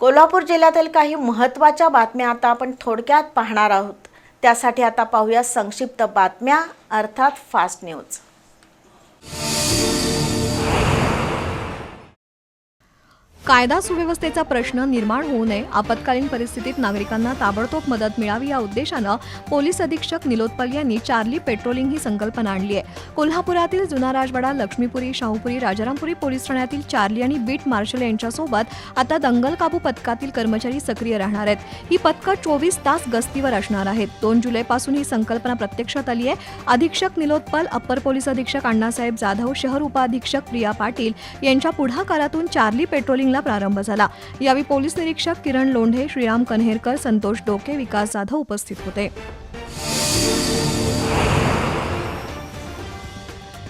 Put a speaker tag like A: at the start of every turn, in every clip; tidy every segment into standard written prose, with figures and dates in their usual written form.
A: कोल्हापूर जिल्ह्यातील काही महत्त्वाच्या बातम्या आता आपण थोडक्यात पाहणार आहोत। त्यासाठी आता पाहूया संक्षिप्त बातम्या अर्थात फास्ट न्यूज।
B: कायदा सुव्यवस्थेचा प्रश्न निर्माण होऊ नये, आपत्कालीन परिस्थितीत नागरिकांना ताबडतोब मदत मिळावी या उद्देशानं पोलीस अधीक्षक निलोत्पल यांनी चार्ली पेट्रोलिंग ही संकल्पना आणली आहे। कोल्हापुरातील जुना राजवाडा, लक्ष्मीपुरी, शाहूपुरी, राजारामपुरी पोलीस ठाण्यातील चार्ली आणि बीट मार्शल यांच्यासोबत आता दंगल काबू पथकातील कर्मचारी सक्रिय राहणार आहेत। ही पथकं 24 तास गस्तीवर असणार आहेत। 2 जुलैपासून ही संकल्पना प्रत्यक्षात आली आहे। अधीक्षक निलोत्पल, अप्पर पोलीस अधीक्षक अण्णासाहेब जाधव, शहर उपअधीक्षक प्रिया पाटील यांच्या पुढाकारातून चार्ली पेट्रोलिंग प्रारंभ झाला। यावेळी पोलीस निरीक्षक किरण लोंढे, श्रीराम कन्हेरकर, संतोष डोके, विकास जाधव उपस्थित होते।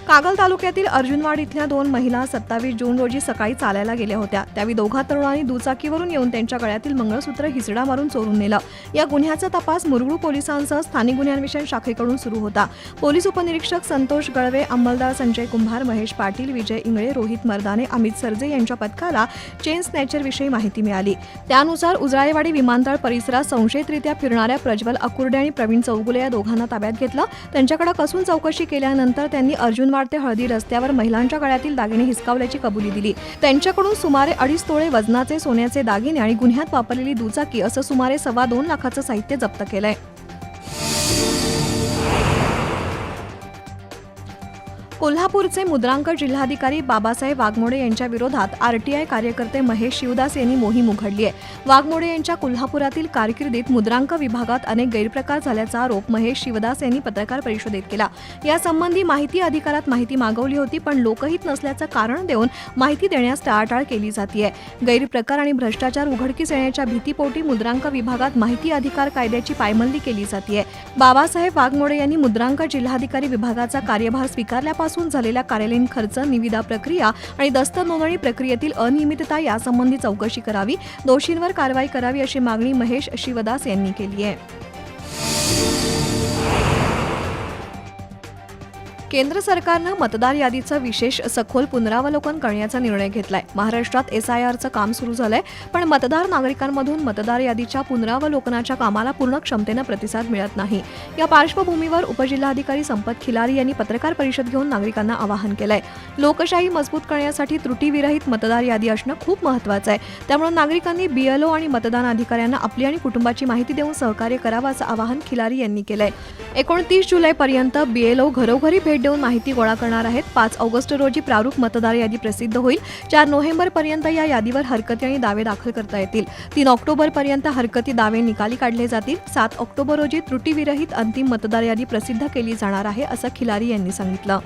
B: कागल तालुक्यातील अर्जुनवाड इथल्या 2 महिला 27 जून रोजी सकाळी चालायला गेल्या होत्या। त्यावेळी दोघा तरुणांनी दुचाकीवरून येऊन त्यांच्या गळ्यातील मंगळसूत्र हिसडा मारून चोरून नेलं। या गुन्ह्याचा तपास मुरगुड पोलिसांसह स्थानिक गुन्ह्यांविषयक शाखेकडून सुरू होता। पोलीस उपनिरीक्षक संतोष गळवे, अंमलदार संजय कुंभार, महेश पाटील, विजय इंगळे, रोहित मर्दाने, अमित सरजे यांच्या पथकाला चेन स्नॅचरविषयी माहिती मिळाली। त्यानुसार उजळाईवाडी विमानतळ परिसरात संशयितरित्या फिरणाऱ्या प्रज्वल अकुर्डे आणि प्रवीण चौगुले या दोघांना ताब्यात घेतलं। त्यांच्याकडे कसून चौकशी केल्यानंतर त्यांनी अर्जुनवाड ते हळदी रस्त्यावर महिलांच्या गळ्यातील दागिने हिसकावल्याची कबुली दिली। त्यांच्याकडून सुमारे 2.5 तोळे वजनाचे सोन्याचे दागिने आणि गुन्ह्यात वापरलेली दुचाकी असं सुमारे 2.25 लाखाचं साहित्य जप्त केलंय। कोल्हापूरचे मुद्रांक जिल्हाधिकारी बाबासाहेब वाघमोडे यांच्या विरोधात आरटीआय कार्यकर्ते महेश शिवदास यांनी मोहीम उघडली आहे। वाघमोडे यांच्या कोल्हापुरातील कारकिर्दीत मुद्रांक विभागात अनेक गैरप्रकार झाल्याचा आरोप महेश शिवदास यांनी पत्रकार परिषदेत केला। यासंबंधी माहिती अधिकारात माहिती मागवली होती, पण लोकहित नसल्याचं कारण देऊन माहिती देण्यास टाळाटाळ केली जाते। गैरप्रकार आणि भ्रष्टाचार उघडकीस येण्याच्या भीतीपोटी मुद्रांक विभागात माहिती अधिकार कायद्याची पायमल्ली केली जाते। बाबासाहेब वाघमोडे यांनी मुद्रांक जिल्हाधिकारी विभागाचा कार्यभार स्वीकारल्यापासून झालेल्या कार्यालयीन खर्च, निविदा प्रक्रिया आणि दस्त नोंदणी प्रक्रियेतील अनियमितता यासंबंधी चौकशी करावी, दोषींवर कारवाई करावी अशी मागणी महेश शिवदास यांनी केली आहे। केंद्र सरकारनं मतदार यादीचं विशेष सखोल पुनरावलोकन करण्याचा निर्णय घेतलाय। महाराष्ट्रात SIRचं काम सुरू झालंय, पण मतदार नागरिकांमधून मतदार यादीच्या पुनरावलोकनाच्या कामाला पूर्ण क्षमतेनं प्रतिसाद मिळत नाही। या पार्श्वभूमीवर उपजिल्हाधिकारी संपत खिलारी यांनी पत्रकार परिषद घेऊन नागरिकांना आवाहन केलंय। लोकशाही मजबूत करण्यासाठी त्रुटीविरहित मतदार यादी असणं खूप महत्त्वाचं आहे। त्यामुळे नागरिकांनी BLO आणि मतदान अधिकाऱ्यांना आपली आणि कुटुंबाची माहिती देऊन सहकार्य करावं असं आवाहन खिलारी यांनी केलंय। 29 जुलैपर्यंत BLO घरोघरी भेट देऊन माहिती गोळा करणार आहेत। 5 ऑगस्ट रोजी प्रारूप मतदार यादी प्रसिद्ध होईल। 4 नोव्हेंबरपर्यंत या यादीवर हरकती आणि दावे दाखल करता येतील। 3 ऑक्टोबरपर्यंत हरकती दावे निकाली काढले जातील। 7 ऑक्टोबर रोजी त्रुटीविरहित अंतिम मतदार यादी प्रसिद्ध केली जाणार आहे असं खिलारी यांनी सांगितलं।